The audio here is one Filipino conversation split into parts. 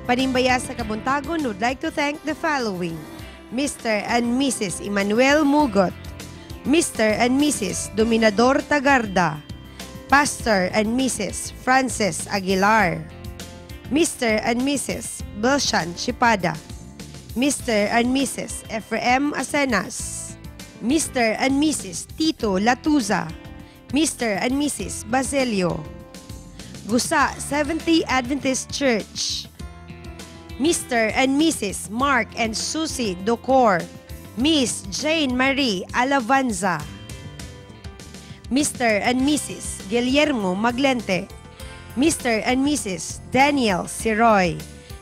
Panimbaya sa Kabuntagon would like to thank the following: Mr. and Mrs. Emmanuel Mugot, Mr. and Mrs. Dominador Tagarda, Pastor and Mrs. Frances Aguilar, Mr. and Mrs. Belshan Chipada, Mr. and Mrs. Ephraim Asenas, Mr. and Mrs. Tito Latuza, Mr. and Mrs. Basilio, Gusa Seventh-day Adventist Church, Mr. and Mrs. Mark and Susie Docor, Miss Jane Marie Alavanza, Mr. and Mrs. Guillermo Maglente, Mr. and Mrs. Daniel Siroy,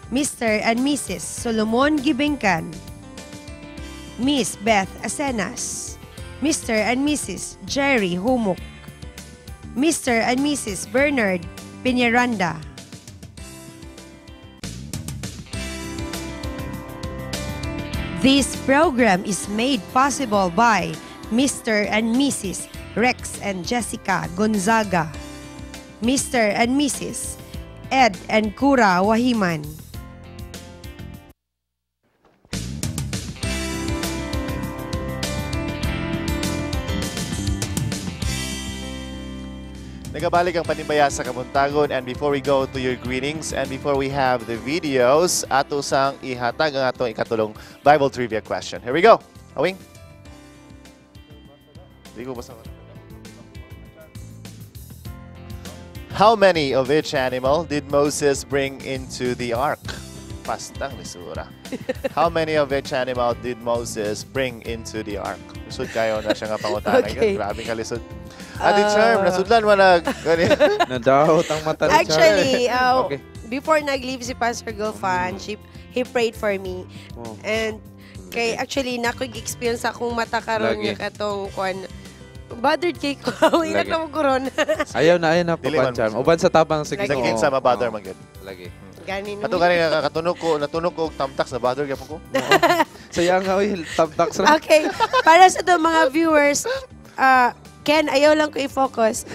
Mr. and Mrs. Solomon Gibingkan, Miss Beth Asenas, Mr. and Mrs. Jerry Humuk, Mr. and Mrs. Bernard Piñaranda. This program is made possible by Mr. and Mrs. Rex and Jessica Gonzaga, Mr. and Mrs. Ed and Kura Wahiman. Nagabalik ang Panimbaya sa Kabuntagon, and before we go to your greetings and before we have the videos, ato sang ihatag ang atong ikatulong Bible trivia question. Here we go. Awing. How many of each animal did Moses bring into the ark? Pastang lisura. How many of each animal did Moses bring into the ark? Lisod kayo na siya nga pangutana. Okay. Grabe ka lisod. Ate Charm, nasudlan mo na. Nadahot ang mata ni Charm. Actually, okay. Before nag-leave si Pastor Gulfan, he prayed for me. Oh. And kay actually, nakig-experience akong mata karon nga katong kwan. Bothered kay ko. Inak na mo koron. Ayaw na pa, Charm. Uban sa tabang sige. Naging sa mabother man gid. Lagi. Ganin. Ato gani natunog ko tamtax na bother gyapon ko. Sayang nga tamtax ra. Okay. Para sa to mga viewers, Ken, ayaw lang ko i-focus.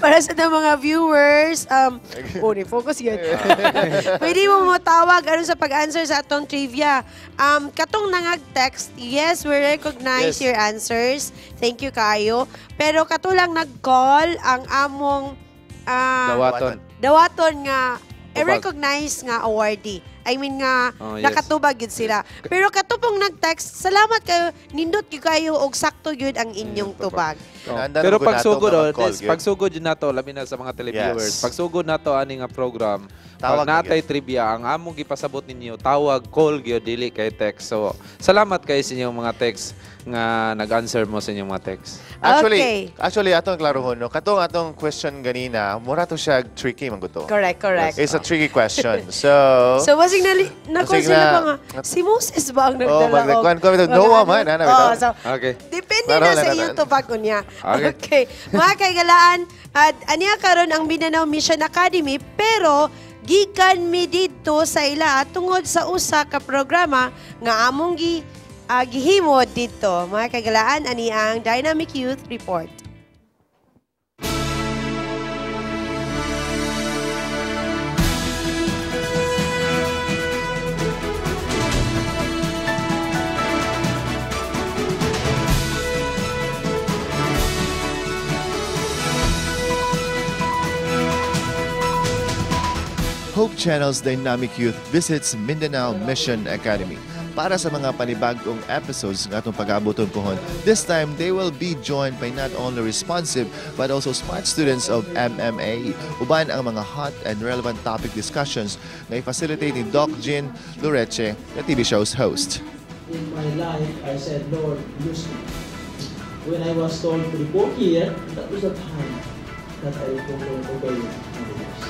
Para sa mga viewers, focus yun. Pwede mo matawag sa pag-answer sa atong trivia. Katong nangag-text, yes, we recognize your answers. Thank you, kayo. Pero katulang nag-call ang among dawaton nga i-recognize nga awardee. I mean nga, nakatubag yun sila. Pero katupong nag-text, salamat kayo, nindot kayo og sakto yun ang inyong tubag. Pero pagsugod yun nato, labi na sa mga televiewers, pagsugod nato ani nga program, pag natay trivia, ang among gipasabot ninyo, tawag, call gyud dili kay text. So, salamat kayo sa inyong mga text nga nag-answer mo sa inyong mga text. Actually, atong klarohon, no? Atong question ganina, mura to siya tricky man guto. Correct. It's a tricky question. So wasing sila pa nga, si Moses ba ang nagdala? No man. Depende na sa iyo to pag niya. Okay. Mga kaigalaan, aniya karon ang Mindanao Mission Academy, pero gikan mi dito sa ila tungod sa usa ka programa nga among gihimo dito. Mga kagalaan, ani ang Dynamic Youth Report. Hope Channel's Dynamic Youth visits Mindanao Mission Academy. Para sa mga panibagong episodes ng atong pag-aaboton pohon, this time they will be joined by not only responsive but also smart students of MMA. Uban ang mga hot and relevant topic discussions na i-facilitate ni Doc Jean Loreche, na TV show's host. In my life, I said, Lord, use me. When I was told to report here, that was the time that I will obey others.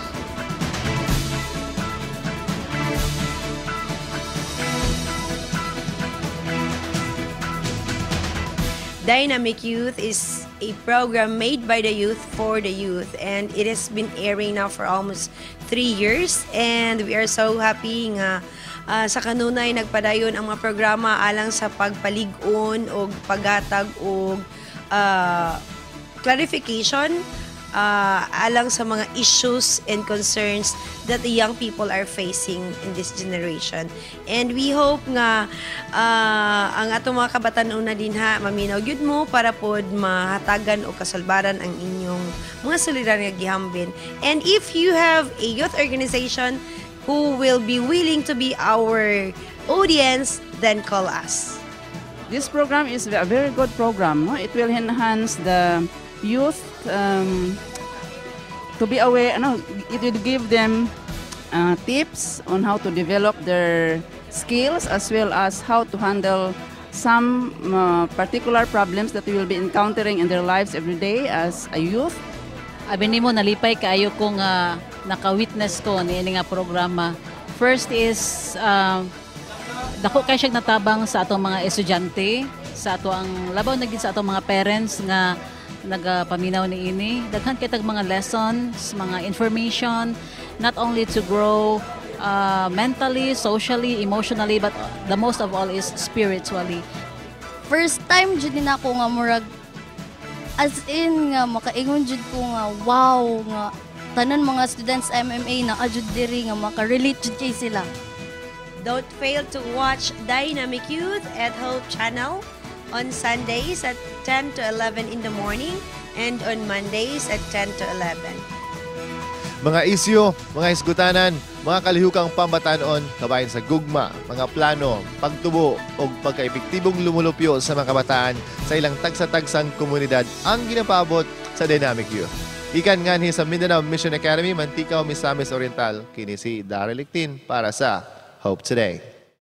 Dynamic Youth is a program made by the youth for the youth, and it has been airing now for almost 3 years, and we are so happy nga sa kanunay nagpadayon ang mga programa alang sa pagpalig-on o paghatag o clarification alang sa mga issues and concerns that the young people are facing in this generation. And we hope nga ang atong mga kabatan-una din ha, maminaw gyud mo para pod mahatagan o kasalbaran ang inyong mga suliran nga gihambin. And if you have a youth organization who will be willing to be our audience, then call us. This program is a very good program. No? It will enhance the youth to be aware. No, it will give them tips on how to develop their skills as well as how to handle some particular problems that we will be encountering in their lives every day as a youth. Abi nimo nalipay kaayo kung naka-witness ko ni nga programa. First is dako kay siya natabang sa atong mga estudyante, sa ato ang labaw na gid sa atong mga parents nga nagapaminaw ni ini. Daghan kay tag mga lessons, mga information, not only to grow mentally, socially, emotionally, but the most of all is spiritually. First time jud din ako nga murag as in nga makaingon jud ko nga wow nga tanan mga students MMA na ajud diri nga maka-relate jud kay sila. Don't fail to watch Dynamic Youth at Hope Channel on Sundays at 10 to 11 in the morning and on Mondays at 10 to 11. Mga isyu, mga isgutanan, mga kalihukang pambatanon, kabayan sa gugma, mga plano, pagtubo o pagkaepektibong lumulupyo sa mga kabataan sa ilang tagsa-tagsang komunidad ang ginapabot sa Dynamic Youth. Ikan nga sa Mindanao Mission Academy, Mantika, Misamis Oriental, kini si Daryl Lictin para sa Hope Today.